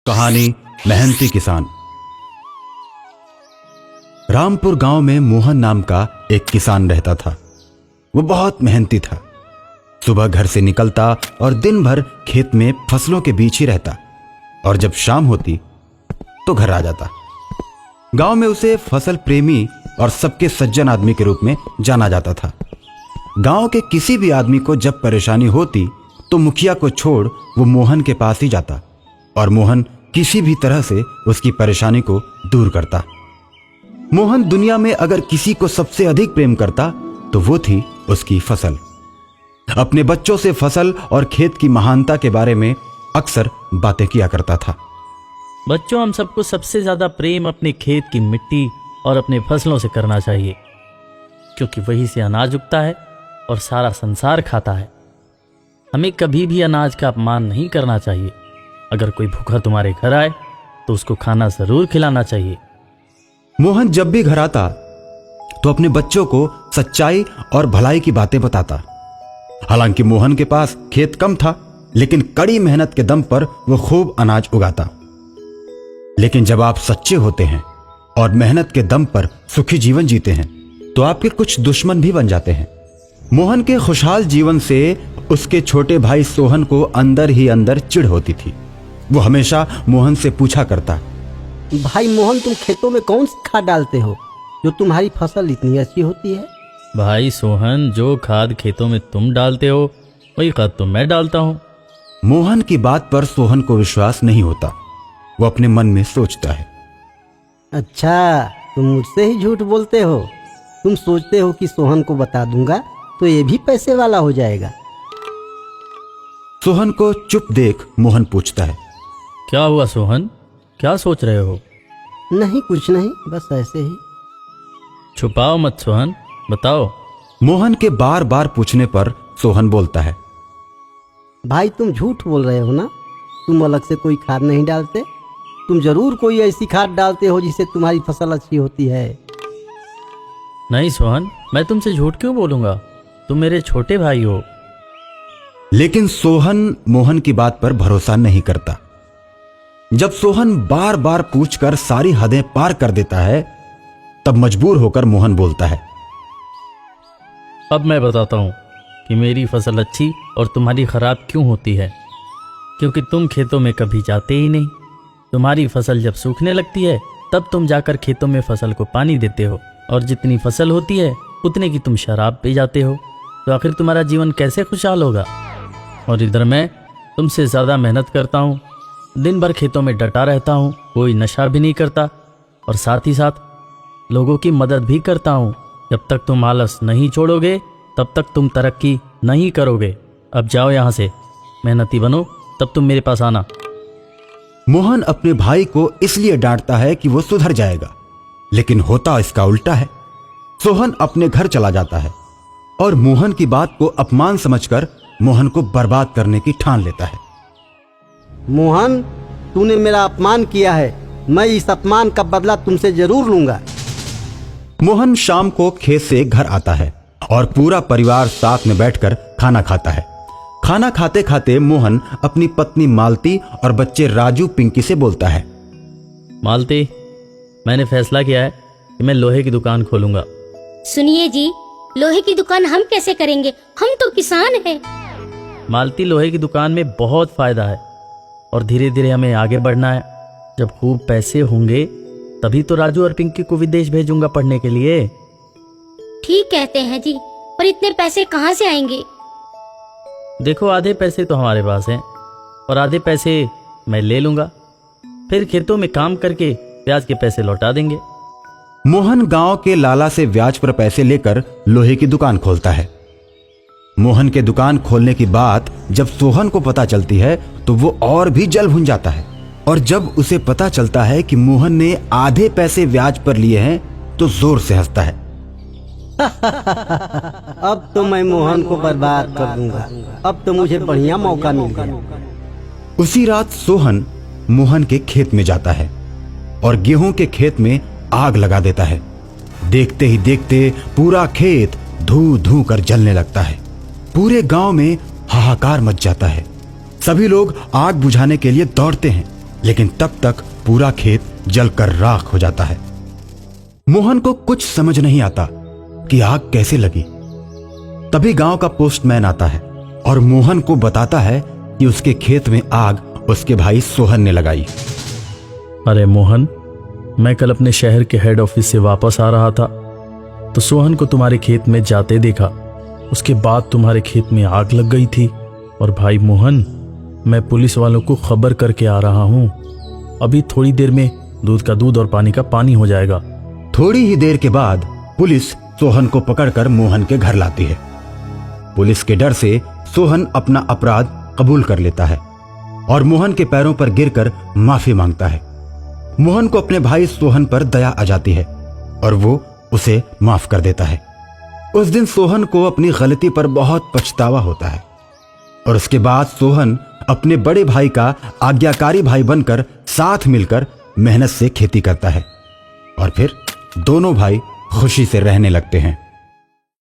कहानी मेहनती किसान। रामपुर गांव में मोहन नाम का एक किसान रहता था। वो बहुत मेहनती था। सुबह घर से निकलता और दिन भर खेत में फसलों के बीच ही रहता, और जब शाम होती तो घर आ जाता। गांव में उसे फसल प्रेमी और सबके सज्जन आदमी के रूप में जाना जाता था। गांव के किसी भी आदमी को जब परेशानी होती तो मुखिया को छोड़ वो मोहन के पास ही जाता, और मोहन किसी भी तरह से उसकी परेशानी को दूर करता। मोहन दुनिया में अगर किसी को सबसे अधिक प्रेम करता तो वो थी उसकी फसल। अपने बच्चों से फसल और खेत की महानता के बारे में अक्सर बातें किया करता था। बच्चों, हम सबको सबसे ज्यादा प्रेम अपने खेत की मिट्टी और अपने फसलों से करना चाहिए, क्योंकि वहीं से अनाज उगता है और सारा संसार खाता है। हमें कभी भी अनाज का अपमान नहीं करना चाहिए। अगर कोई भूखा तुम्हारे घर आए तो उसको खाना जरूर खिलाना चाहिए। मोहन जब भी घर आता तो अपने बच्चों को सच्चाई और भलाई की बातें बताता। हालांकि मोहन के पास खेत कम था, लेकिन कड़ी मेहनत के दम पर वो खूब अनाज उगाता। लेकिन जब आप सच्चे होते हैं और मेहनत के दम पर सुखी जीवन जीते हैं तो आपके कुछ दुश्मन भी बन जाते हैं। मोहन के खुशहाल जीवन से उसके छोटे भाई सोहन को अंदर ही अंदर चिढ़ होती थी। वो हमेशा मोहन से पूछा करता, भाई मोहन, तुम खेतों में कौन सी खाद डालते हो जो तुम्हारी फसल इतनी अच्छी होती है? भाई सोहन, जो खाद खेतों में तुम डालते हो वही खाद तो मैं डालता हूँ। मोहन की बात पर सोहन को विश्वास नहीं होता। वो अपने मन में सोचता है, अच्छा, तुम मुझसे ही झूठ बोलते हो। तुम सोचते हो कि सोहन को बता दूंगा तो ये भी पैसे वाला हो जाएगा। सोहन को चुप देख मोहन पूछता है, क्या हुआ सोहन, क्या सोच रहे हो? नहीं, कुछ नहीं, बस ऐसे ही। छुपाओ मत सोहन, बताओ। मोहन के बार बार पूछने पर सोहन बोलता है, भाई तुम झूठ बोल रहे हो ना। तुम अलग से कोई खाद नहीं डालते। तुम जरूर कोई ऐसी खाद डालते हो जिससे तुम्हारी फसल अच्छी होती है। नहीं सोहन, मैं तुमसे झूठ क्यों बोलूंगा? तुम मेरे छोटे भाई हो। लेकिन सोहन मोहन की बात पर भरोसा नहीं करता। जब सोहन बार बार पूछकर सारी हदें पार कर देता है तब मजबूर होकर मोहन बोलता है, अब मैं बताता हूँ कि मेरी फसल अच्छी और तुम्हारी खराब क्यों होती है। क्योंकि तुम खेतों में कभी जाते ही नहीं। तुम्हारी फसल जब सूखने लगती है तब तुम जाकर खेतों में फसल को पानी देते हो, और जितनी फसल होती है उतने की तुम शराब पी जाते हो। तो आखिर तुम्हारा जीवन कैसे खुशहाल होगा? और इधर मैं तुमसे ज़्यादा मेहनत करता हूँ, दिन भर खेतों में डटा रहता हूँ, कोई नशा भी नहीं करता, और साथ ही साथ लोगों की मदद भी करता हूँ। जब तक तुम आलस नहीं छोड़ोगे तब तक तुम तरक्की नहीं करोगे। अब जाओ यहाँ से, मेहनती बनो, तब तुम मेरे पास आना। मोहन अपने भाई को इसलिए डांटता है कि वो सुधर जाएगा, लेकिन होता इसका उल्टा है। सोहन अपने घर चला जाता है और मोहन की बात को अपमान समझकर मोहन को बर्बाद करने की ठान लेता है। मोहन, तूने मेरा अपमान किया है। मैं इस अपमान का बदला तुमसे जरूर लूंगा। मोहन शाम को खेत से घर आता है और पूरा परिवार साथ में बैठकर खाना खाता है। खाना खाते खाते मोहन अपनी पत्नी मालती और बच्चे राजू पिंकी से बोलता है, मालती, मैंने फैसला किया है कि मैं लोहे की दुकान खोलूंगा। सुनिए जी, लोहे की दुकान हम कैसे करेंगे? हम तो किसान हैं। मालती, लोहे की दुकान में बहुत फायदा है और धीरे धीरे हमें आगे बढ़ना है। जब खूब पैसे होंगे तभी तो राजू और पिंकी को विदेश भेजूंगा पढ़ने के लिए। ठीक कहते हैं जी, पर इतने पैसे कहाँ से आएंगे? देखो, आधे पैसे तो हमारे पास हैं और आधे पैसे मैं ले लूंगा। फिर खेतों में काम करके ब्याज के पैसे लौटा देंगे। मोहन गांव के लाला से ब्याज पर पैसे लेकर लोहे की दुकान खोलता है। मोहन के दुकान खोलने की बात जब सोहन को पता चलती है तो वो और भी जल भुन जाता है, और जब उसे पता चलता है कि मोहन ने आधे पैसे ब्याज पर लिए हैं तो जोर से हंसता है। अब तो मैं मोहन को बर्बाद कर दूंगा। अब तो मुझे बढ़िया मौका मिल गया। उसी रात सोहन मोहन के खेत में जाता है और गेहूं के खेत में आग लगा देता है। देखते ही देखते पूरा खेत धू धू कर जलने लगता है। पूरे गांव में हाहाकार मच जाता है। सभी लोग आग बुझाने के लिए दौड़ते हैं लेकिन तब तक पूरा खेत जलकर राख हो जाता है। मोहन को कुछ समझ नहीं आता कि आग कैसे लगी। तभी गांव का पोस्टमैन आता है और मोहन को बताता है कि उसके खेत में आग उसके भाई सोहन ने लगाई। अरे मोहन, मैं कल अपने शहर के हेड ऑफिस से वापस आ रहा था तो सोहन को तुम्हारे खेत में जाते देखा। उसके बाद तुम्हारे खेत में आग लग गई थी। और भाई मोहन, मैं पुलिस वालों को खबर करके आ रहा हूं। अभी थोड़ी देर में दूध का दूध और पानी का पानी हो जाएगा। थोड़ी ही देर के बाद पुलिस सोहन को पकड़कर मोहन के घर लाती है। पुलिस के डर से सोहन अपना अपराध कबूल कर लेता है और मोहन के पैरों पर गिरकर माफी मांगता है। मोहन को अपने भाई सोहन पर दया आ जाती है और वो उसे माफ कर देता है। उस दिन सोहन को अपनी गलती पर बहुत पछतावा होता है और उसके बाद सोहन अपने बड़े भाई का आज्ञाकारी भाई बनकर साथ मिलकर मेहनत से खेती करता है और फिर दोनों भाई खुशी से रहने लगते हैं।